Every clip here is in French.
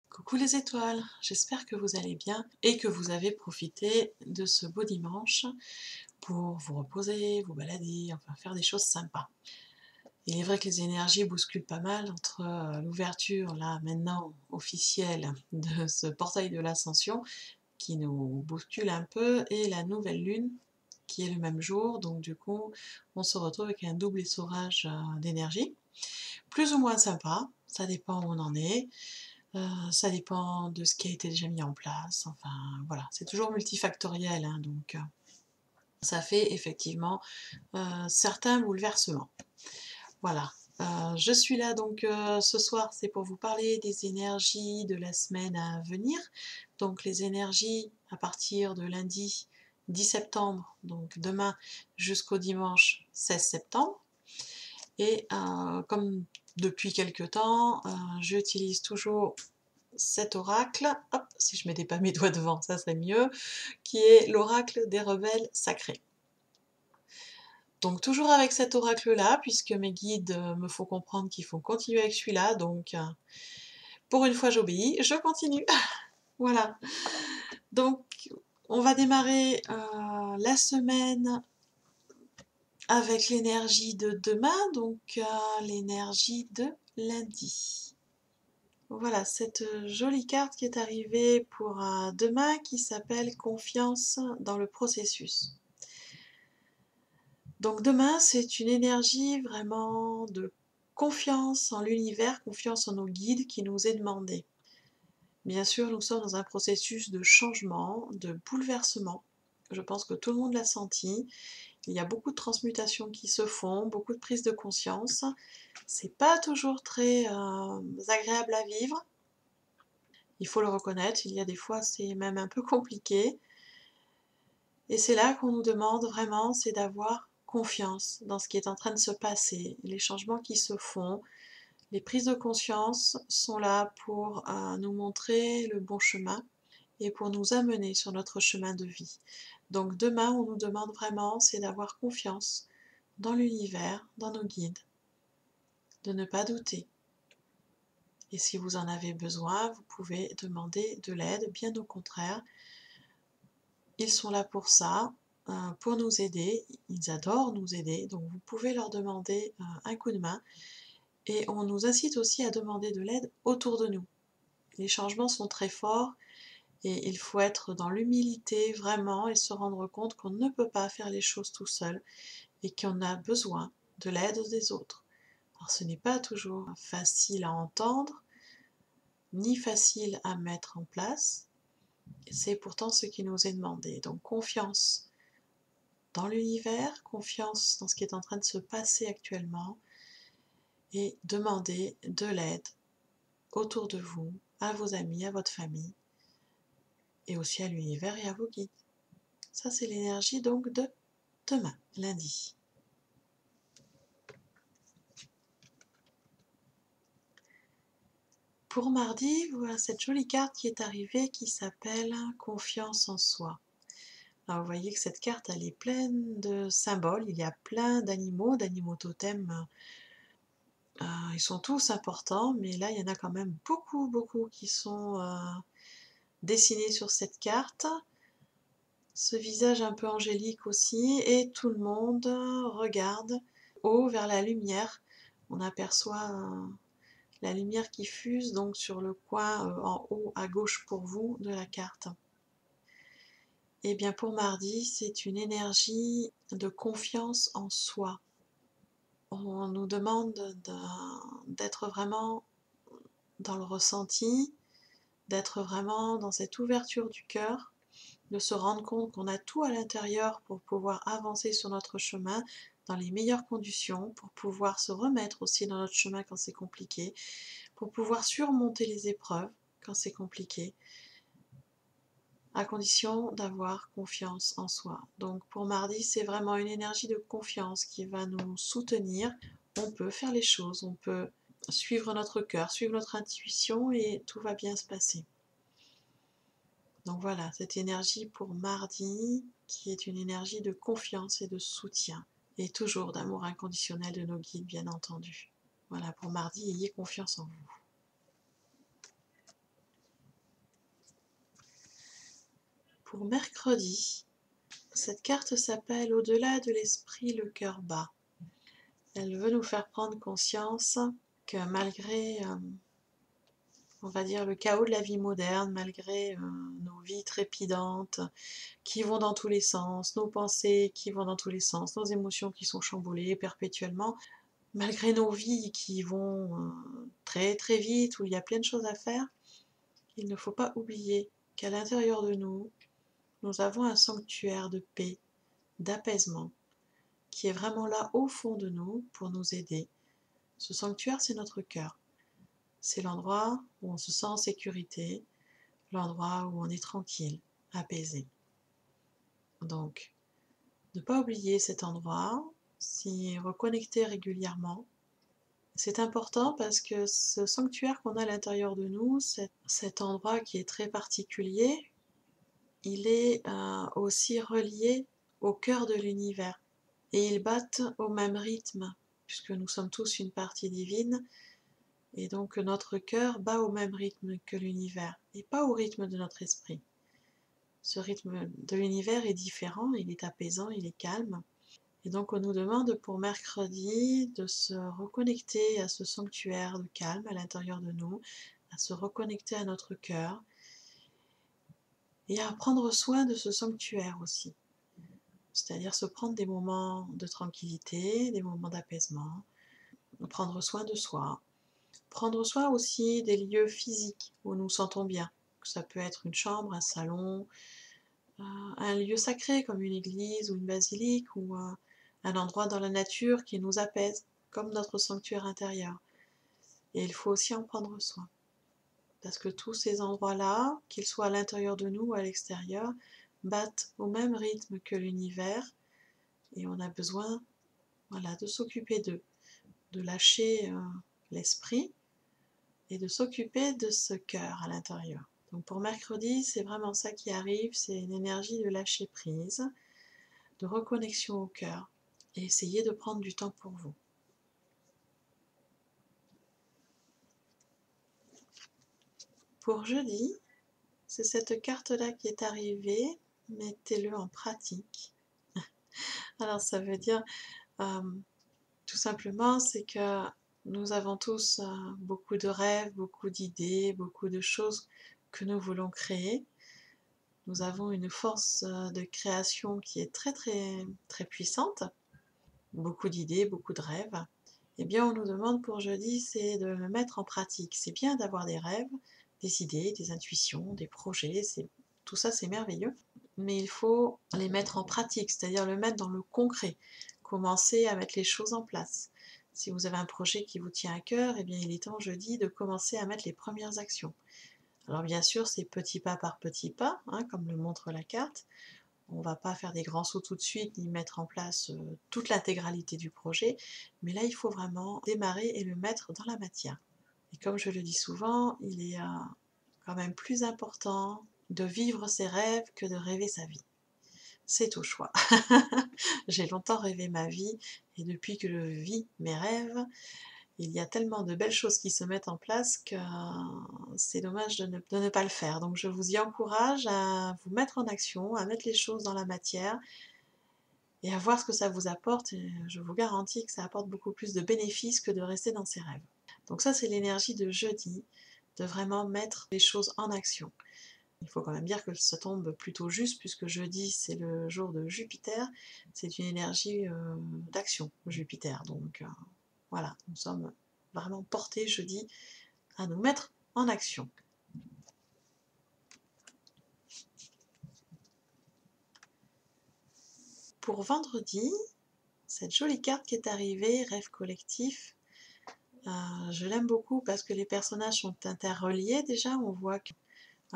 Coucou les étoiles, j'espère que vous allez bien et que vous avez profité de ce beau dimanche pour vous reposer, vous balader, enfin faire des choses sympas. Il est vrai que les énergies bousculent pas mal entre l'ouverture là maintenant officielle de ce portail de l'ascension qui nous bouscule un peu et la nouvelle lune qui est le même jour, donc du coup on se retrouve avec un double essorage d'énergie, plus ou moins sympa, ça dépend où on en est. Ça dépend de ce qui a été déjà mis en place, enfin voilà, c'est toujours multifactoriel, hein, donc ça fait effectivement certains bouleversements. Voilà, je suis là donc ce soir, c'est pour vous parler des énergies de la semaine à venir, donc les énergies à partir de lundi 10 septembre, donc demain jusqu'au dimanche 16 septembre. Et comme depuis quelque temps, j'utilise toujours cet oracle, hop, si je mettais pas mes doigts devant, ça serait mieux, qui est l'oracle des rebelles sacrés. Donc toujours avec cet oracle-là, puisque mes guides me font comprendre qu'il faut continuer avec celui-là, donc pour une fois j'obéis, je continue. Voilà. Donc on va démarrer la semaine avec l'énergie de demain, donc l'énergie de lundi. Voilà, cette jolie carte qui est arrivée pour demain qui s'appelle Confiance dans le processus. Donc demain, c'est une énergie vraiment de confiance en l'univers, confiance en nos guides qui nous est demandée. Bien sûr, nous sommes dans un processus de changement, de bouleversement. Je pense que tout le monde l'a senti. Il y a beaucoup de transmutations qui se font, beaucoup de prise de conscience. C'est pas toujours très agréable à vivre. Il faut le reconnaître, il y a des fois c'est même un peu compliqué. Et c'est là qu'on nous demande vraiment, c'est d'avoir confiance dans ce qui est en train de se passer, les changements qui se font. Les prises de conscience sont là pour nous montrer le bon chemin et pour nous amener sur notre chemin de vie. Donc demain, on nous demande vraiment, c'est d'avoir confiance dans l'univers, dans nos guides, de ne pas douter. Et si vous en avez besoin, vous pouvez demander de l'aide, bien au contraire. Ils sont là pour nous aider, ils adorent nous aider, donc vous pouvez leur demander un coup de main. Et on nous incite aussi à demander de l'aide autour de nous. Les changements sont très forts et il faut être dans l'humilité vraiment et se rendre compte qu'on ne peut pas faire les choses tout seul et qu'on a besoin de l'aide des autres. Alors ce n'est pas toujours facile à entendre, ni facile à mettre en place, c'est pourtant ce qui nous est demandé. Donc confiance dans l'univers, confiance dans ce qui est en train de se passer actuellement et demander de l'aide autour de vous, à vos amis, à votre famille et aussi à l'univers et à vos guides. Ça c'est l'énergie donc de demain, lundi. Pour mardi, voilà cette jolie carte qui est arrivée qui s'appelle Confiance en soi. Alors vous voyez que cette carte elle est pleine de symboles, il y a plein d'animaux totems. Ils sont tous importants, mais là il y en a quand même beaucoup qui sont dessinés sur cette carte. Ce visage un peu angélique aussi, et tout le monde regarde haut vers la lumière. On aperçoit la lumière qui fuse donc sur le coin en haut à gauche pour vous de la carte. Et bien pour mardi, c'est une énergie de confiance en soi. On nous demande d'être vraiment dans le ressenti, d'être vraiment dans cette ouverture du cœur, de se rendre compte qu'on a tout à l'intérieur pour pouvoir avancer sur notre chemin dans les meilleures conditions, pour pouvoir se remettre aussi dans notre chemin quand c'est compliqué, pour pouvoir surmonter les épreuves quand c'est compliqué, à condition d'avoir confiance en soi. Donc pour mardi, c'est vraiment une énergie de confiance qui va nous soutenir. On peut faire les choses, on peut suivre notre cœur, suivre notre intuition et tout va bien se passer. Donc voilà, cette énergie pour mardi, qui est une énergie de confiance et de soutien, et toujours d'amour inconditionnel de nos guides, bien entendu. Voilà, pour mardi, ayez confiance en vous. Pour mercredi, cette carte s'appelle Au-delà de l'esprit, le cœur bat. Elle veut nous faire prendre conscience que malgré, on va dire, le chaos de la vie moderne, malgré nos vies trépidantes qui vont dans tous les sens, nos pensées qui vont dans tous les sens, nos émotions qui sont chamboulées perpétuellement, malgré nos vies qui vont très très vite, où il y a plein de choses à faire, il ne faut pas oublier qu'à l'intérieur de nous, nous avons un sanctuaire de paix, d'apaisement, qui est vraiment là au fond de nous pour nous aider. Ce sanctuaire, c'est notre cœur. C'est l'endroit où on se sent en sécurité, l'endroit où on est tranquille, apaisé. Donc, ne pas oublier cet endroit, s'y reconnecter régulièrement. C'est important parce que ce sanctuaire qu'on a à l'intérieur de nous, cet endroit qui est très particulier, il est aussi relié au cœur de l'univers. Et ils battent au même rythme, puisque nous sommes tous une partie divine, et donc notre cœur bat au même rythme que l'univers, et pas au rythme de notre esprit. Ce rythme de l'univers est différent, il est apaisant, il est calme. Et donc on nous demande pour mercredi de se reconnecter à ce sanctuaire de calme à l'intérieur de nous, à se reconnecter à notre cœur, et à prendre soin de ce sanctuaire aussi. C'est-à-dire se prendre des moments de tranquillité, des moments d'apaisement, prendre soin de soi. Prendre soin aussi des lieux physiques où nous nous sentons bien. Ça peut être une chambre, un salon, un lieu sacré comme une église ou une basilique, ou un endroit dans la nature qui nous apaise, comme notre sanctuaire intérieur. Et il faut aussi en prendre soin. Parce que tous ces endroits-là, qu'ils soient à l'intérieur de nous ou à l'extérieur, battent au même rythme que l'univers, et on a besoin, voilà, de s'occuper d'eux, de lâcher l'esprit et de s'occuper de ce cœur à l'intérieur. Donc pour mercredi, c'est vraiment ça qui arrive, c'est une énergie de lâcher prise, de reconnexion au cœur, et essayez de prendre du temps pour vous. Pour jeudi, c'est cette carte-là qui est arrivée, mettez-le en pratique. Alors ça veut dire, tout simplement, c'est que nous avons tous beaucoup de rêves, beaucoup d'idées, beaucoup de choses que nous voulons créer. Nous avons une force de création qui est très très très puissante, beaucoup d'idées, beaucoup de rêves. Eh bien, on nous demande pour jeudi, c'est de le mettre en pratique. C'est bien d'avoir des rêves, des idées, des intuitions, des projets, tout ça c'est merveilleux, mais il faut les mettre en pratique, c'est-à-dire le mettre dans le concret, commencer à mettre les choses en place. Si vous avez un projet qui vous tient à cœur, eh bien il est temps jeudi de commencer à mettre les premières actions. Alors bien sûr, c'est petit pas par petit pas, hein, comme le montre la carte. On ne va pas faire des grands sauts tout de suite, ni mettre en place toute l'intégralité du projet, mais là il faut vraiment démarrer et le mettre dans la matière. Et comme je le dis souvent, il est quand même plus important de vivre ses rêves que de rêver sa vie. C'est au choix. J'ai longtemps rêvé ma vie, et depuis que je vis mes rêves, il y a tellement de belles choses qui se mettent en place que c'est dommage de ne pas le faire. Donc je vous y encourage à vous mettre en action, à mettre les choses dans la matière et à voir ce que ça vous apporte. Et je vous garantis que ça apporte beaucoup plus de bénéfices que de rester dans ses rêves. Donc ça, c'est l'énergie de jeudi, de vraiment mettre les choses en action. Il faut quand même dire que ça tombe plutôt juste, puisque jeudi, c'est le jour de Jupiter. C'est une énergie d'action, Jupiter. Donc voilà, nous sommes vraiment portés jeudi à nous mettre en action. Pour vendredi, cette jolie carte qui est arrivée, Rêve collectif, je l'aime beaucoup parce que les personnages sont interreliés déjà, on voit qu'il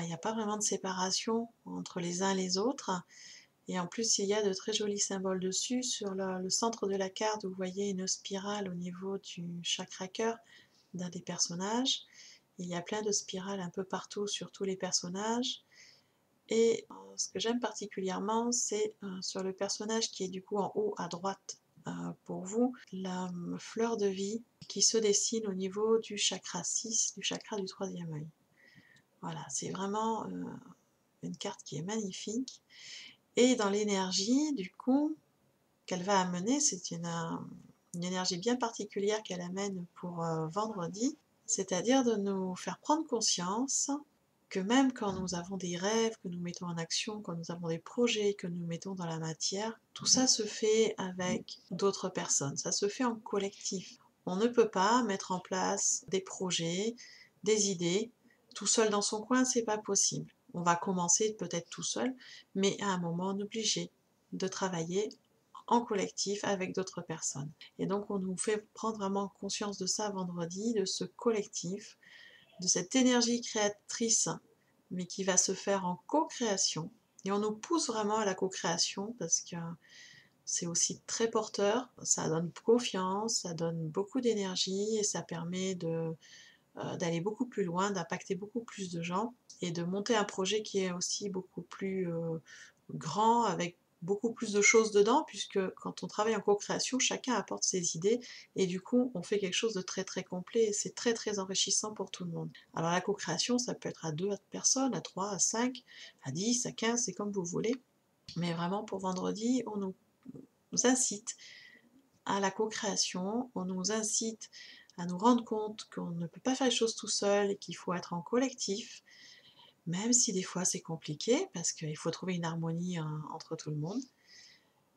n'y a pas vraiment de séparation entre les uns et les autres, et en plus il y a de très jolis symboles dessus. Sur le centre de la carte, vous voyez une spirale au niveau du chakra cœur d'un des personnages. Il y a plein de spirales un peu partout sur tous les personnages, Et ce que j'aime particulièrement, c'est sur le personnage qui est du coup en haut à droite pour vous, la fleur de vie qui se dessine au niveau du chakra 6, du chakra du troisième œil. Voilà, c'est vraiment une carte qui est magnifique. Et dans l'énergie, du coup, qu'elle va amener, c'est une énergie bien particulière qu'elle amène pour vendredi, c'est-à-dire de nous faire prendre conscience que même quand nous avons des rêves, que nous mettons en action, quand nous avons des projets, que nous mettons dans la matière, tout ça se fait avec d'autres personnes, ça se fait en collectif. On ne peut pas mettre en place des projets, des idées, tout seul dans son coin, c'est pas possible. On va commencer peut-être tout seul, mais à un moment on est obligé de travailler en collectif avec d'autres personnes. Et donc on nous fait prendre vraiment conscience de ça vendredi, de ce collectif, de cette énergie créatrice, mais qui va se faire en co-création. Et on nous pousse vraiment à la co-création parce que c'est aussi très porteur, ça donne confiance, ça donne beaucoup d'énergie et ça permet d'aller beaucoup plus loin, d'impacter beaucoup plus de gens et de monter un projet qui est aussi beaucoup plus grand, avec beaucoup plus de choses dedans, puisque quand on travaille en co-création, chacun apporte ses idées et du coup on fait quelque chose de très très complet et c'est très très enrichissant pour tout le monde. Alors la co-création, ça peut être à 2 personnes, à 3, à 5, à 10, à 15, c'est comme vous voulez, mais vraiment pour vendredi, on nous incite à la co-création, on nous incite à nous rendre compte qu'on ne peut pas faire les choses tout seul et qu'il faut être en collectif, même si des fois c'est compliqué, parce qu'il faut trouver une harmonie entre tout le monde.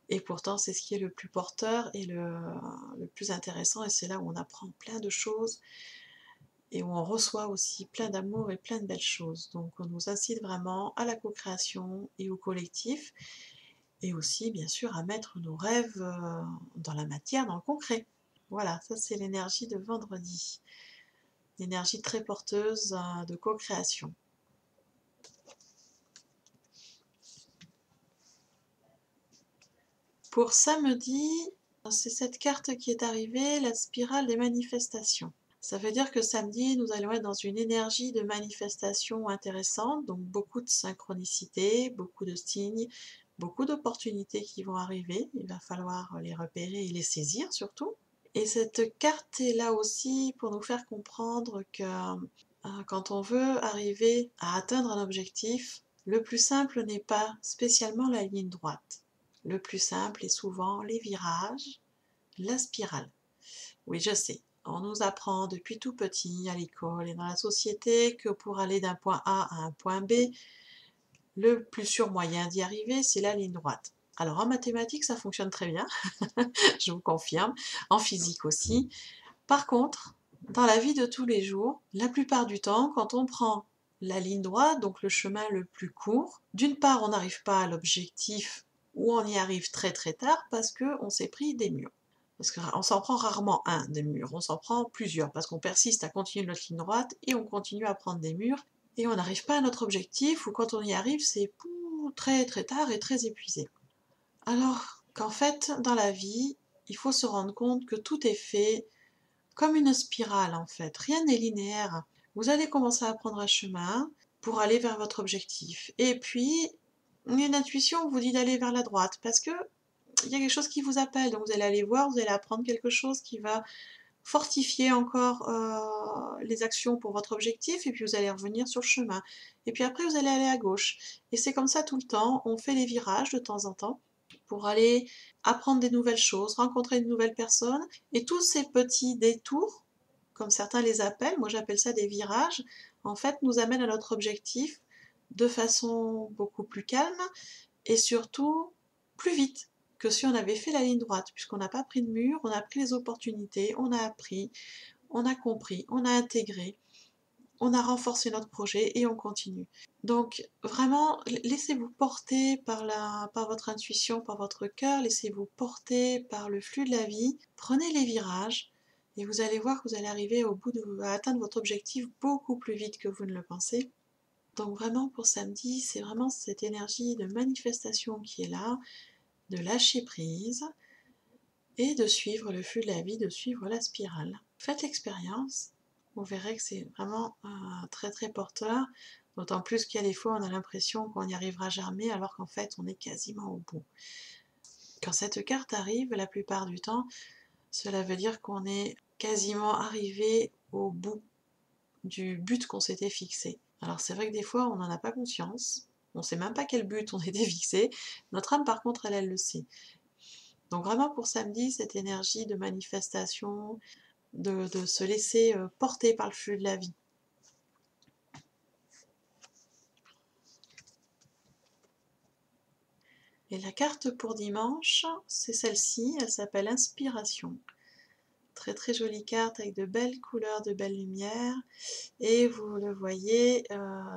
Et pourtant, c'est ce qui est le plus porteur et le plus intéressant, et c'est là où on apprend plein de choses, et où on reçoit aussi plein d'amour et plein de belles choses. Donc on nous incite vraiment à la co-création et au collectif, et aussi bien sûr à mettre nos rêves dans la matière, dans le concret. Voilà, ça c'est l'énergie de vendredi. Une énergie très porteuse de co-création. Pour samedi, c'est cette carte qui est arrivée, la spirale des manifestations. Ça veut dire que samedi, nous allons être dans une énergie de manifestation intéressante, donc beaucoup de synchronicité, beaucoup de signes, beaucoup d'opportunités qui vont arriver. Il va falloir les repérer et les saisir surtout. Et cette carte est là aussi pour nous faire comprendre que quand on veut arriver à atteindre un objectif, le plus simple n'est pas spécialement la ligne droite. Le plus simple est souvent les virages, la spirale. Oui, je sais, on nous apprend depuis tout petit à l'école et dans la société que pour aller d'un point A à un point B, le plus sûr moyen d'y arriver, c'est la ligne droite. Alors en mathématiques, ça fonctionne très bien, je vous confirme, en physique aussi. Par contre, dans la vie de tous les jours, la plupart du temps, quand on prend la ligne droite, donc le chemin le plus court, d'une part, on n'arrive pas à l'objectif ou on y arrive très très tard parce qu'on s'est pris des murs. Parce qu'on s'en prend rarement un des murs, on s'en prend plusieurs parce qu'on persiste à continuer notre ligne droite et on continue à prendre des murs et on n'arrive pas à notre objectif ou quand on y arrive, c'est très très tard et très épuisé. Alors qu'en fait, dans la vie, il faut se rendre compte que tout est fait comme une spirale en fait, rien n'est linéaire. Vous allez commencer à prendre un chemin pour aller vers votre objectif. Et puis, une intuition vous dit d'aller vers la droite parce que il y a quelque chose qui vous appelle. Donc vous allez aller voir, vous allez apprendre quelque chose qui va fortifier encore les actions pour votre objectif et puis vous allez revenir sur le chemin. Et puis après vous allez aller à gauche. Et c'est comme ça tout le temps, on fait les virages de temps en temps pour aller apprendre des nouvelles choses, rencontrer de nouvelles personnes et tous ces petits détours, comme certains les appellent, moi j'appelle ça des virages, en fait nous amènent à notre objectif de façon beaucoup plus calme et surtout plus vite que si on avait fait la ligne droite, puisqu'on n'a pas pris de mur, on a pris les opportunités, on a appris, on a compris, on a intégré, on a renforcé notre projet et on continue. Donc vraiment, laissez-vous porter par votre intuition, par votre cœur, laissez-vous porter par le flux de la vie, prenez les virages et vous allez voir que vous allez arriver à atteindre votre objectif beaucoup plus vite que vous ne le pensez. Donc vraiment pour samedi, c'est vraiment cette énergie de manifestation qui est là, de lâcher prise et de suivre le flux de la vie, de suivre la spirale. Faites l'expérience, vous verrez que c'est vraiment très très porteur. D'autant plus qu'il y a des fois, on a l'impression qu'on n'y arrivera jamais, alors qu'en fait, on est quasiment au bout. Quand cette carte arrive, la plupart du temps, cela veut dire qu'on est quasiment arrivé au bout du but qu'on s'était fixé. Alors c'est vrai que des fois, on n'en a pas conscience, on ne sait même pas quel but on s'était fixé, notre âme par contre, elle le sait. Donc vraiment pour samedi, cette énergie de manifestation, de se laisser porter par le flux de la vie. Et la carte pour dimanche, c'est celle-ci, elle s'appelle Inspiration. Très très jolie carte avec de belles couleurs, de belles lumières. Et vous le voyez,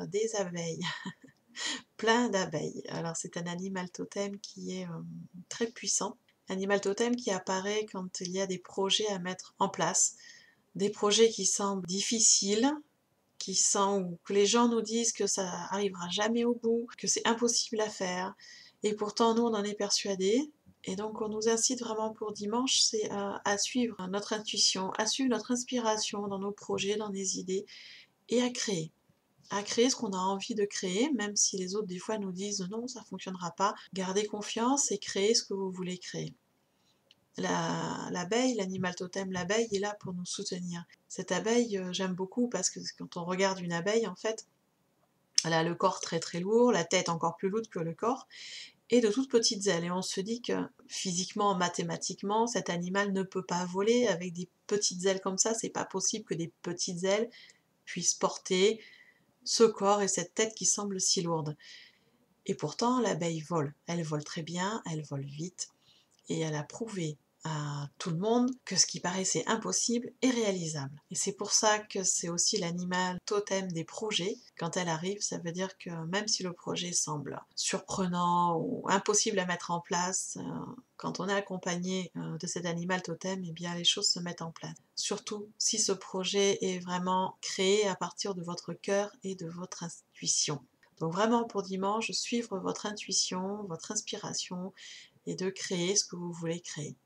des abeilles, plein d'abeilles. Alors c'est un animal totem qui est très puissant. Animal totem qui apparaît quand il y a des projets à mettre en place. Des projets qui semblent difficiles, que les gens nous disent que ça arrivera jamais au bout, que c'est impossible à faire. Et pourtant, nous, on en est persuadés. Et donc, on nous incite vraiment pour dimanche, c'est à suivre notre intuition, à suivre notre inspiration dans nos projets, dans les idées, et à créer. À créer ce qu'on a envie de créer, même si les autres, des fois, nous disent non, ça ne fonctionnera pas. Gardez confiance et créez ce que vous voulez créer. L'abeille, l'animal totem, l'abeille est là pour nous soutenir. Cette abeille, j'aime beaucoup parce que quand on regarde une abeille, en fait, elle a le corps très très lourd, la tête encore plus lourde que le corps, et de toutes petites ailes. Et on se dit que physiquement, mathématiquement, cet animal ne peut pas voler avec des petites ailes comme ça. C'est pas possible que des petites ailes puissent porter ce corps et cette tête qui semble si lourde. Et pourtant, l'abeille vole. Elle vole très bien, elle vole vite, et elle a prouvé à tout le monde que ce qui paraissait impossible est réalisable. Et c'est pour ça que c'est aussi l'animal totem des projets. Quand elle arrive, ça veut dire que même si le projet semble surprenant ou impossible à mettre en place, quand on est accompagné de cet animal totem, eh bien les choses se mettent en place. Surtout si ce projet est vraiment créé à partir de votre cœur et de votre intuition. Donc vraiment pour dimanche, suivre votre intuition, votre inspiration, et de créer ce que vous voulez créer.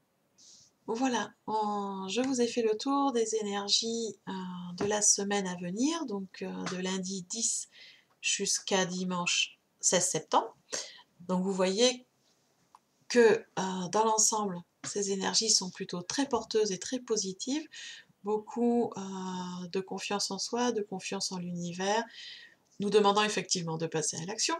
Voilà, je vous ai fait le tour des énergies de la semaine à venir, donc de lundi 10 jusqu'à dimanche 16 septembre. Donc vous voyez que dans l'ensemble, ces énergies sont plutôt très porteuses et très positives. Beaucoup de confiance en soi, de confiance en l'univers, nous demandant effectivement de passer à l'action,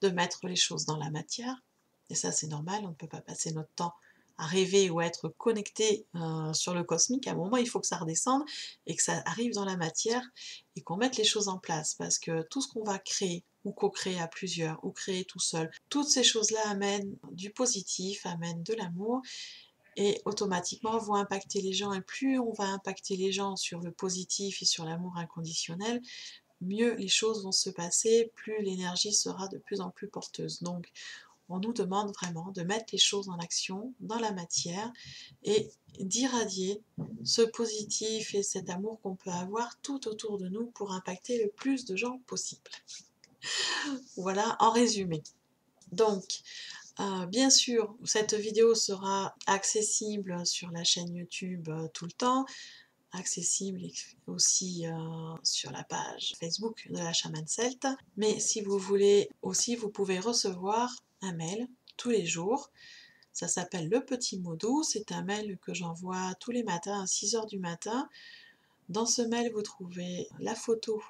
de mettre les choses dans la matière. Et ça, c'est normal, on ne peut pas passer notre temps à rêver ou à être connecté sur le cosmique. À un moment, il faut que ça redescende et que ça arrive dans la matière et qu'on mette les choses en place. Parce que tout ce qu'on va créer, ou co-créer à plusieurs, ou créer tout seul, toutes ces choses-là amènent du positif, amènent de l'amour et automatiquement vont impacter les gens. Et plus on va impacter les gens sur le positif et sur l'amour inconditionnel, mieux les choses vont se passer, plus l'énergie sera de plus en plus porteuse. Donc, on nous demande vraiment de mettre les choses en action, dans la matière, et d'irradier ce positif et cet amour qu'on peut avoir tout autour de nous pour impacter le plus de gens possible. Voilà, en résumé. Donc, bien sûr, cette vidéo sera accessible sur la chaîne YouTube tout le temps, accessible aussi sur la page Facebook de la chamane celte. Mais si vous voulez aussi, vous pouvez recevoir un mail tous les jours. Ça s'appelle Le Petit Mot Doux. C'est un mail que j'envoie tous les matins à 6 h du matin. Dans ce mail, vous trouvez la photo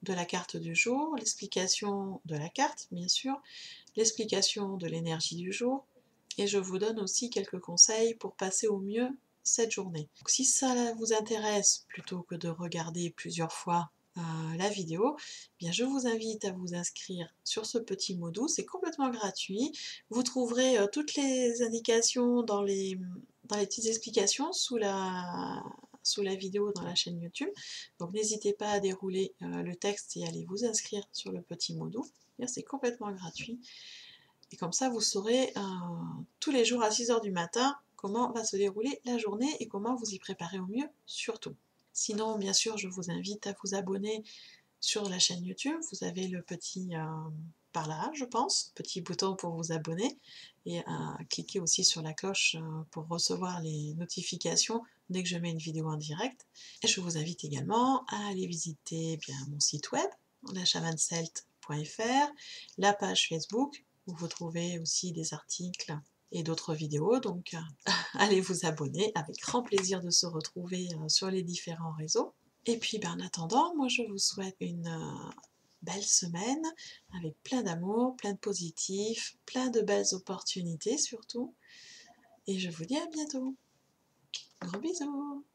de la carte du jour, l'explication de la carte, bien sûr, l'explication de l'énergie du jour, et je vous donne aussi quelques conseils pour passer au mieux cette journée. Donc, si ça vous intéresse, plutôt que de regarder plusieurs fois la vidéo, eh bien je vous invite à vous inscrire sur ce petit mot doux, c'est complètement gratuit. Vous trouverez toutes les indications dans les petites explications sous la vidéo dans la chaîne YouTube. Donc n'hésitez pas à dérouler le texte et aller vous inscrire sur le petit mot doux. C'est complètement gratuit. Et comme ça, vous saurez tous les jours à 6 h du matin comment va se dérouler la journée et comment vous y préparer au mieux, surtout. Sinon, bien sûr, je vous invite à vous abonner sur la chaîne YouTube. Vous avez le petit, par là, je pense, petit bouton pour vous abonner. Et cliquez aussi sur la cloche pour recevoir les notifications dès que je mets une vidéo en direct. Et je vous invite également à aller visiter mon site web, lachamancelte.fr, la page Facebook où vous trouvez aussi des articles et d'autres vidéos, donc allez vous abonner, avec grand plaisir de se retrouver sur les différents réseaux. Et puis en attendant, moi je vous souhaite une belle semaine avec plein d'amour, plein de positif, plein de belles opportunités surtout. Et je vous dis à bientôt. Gros bisous.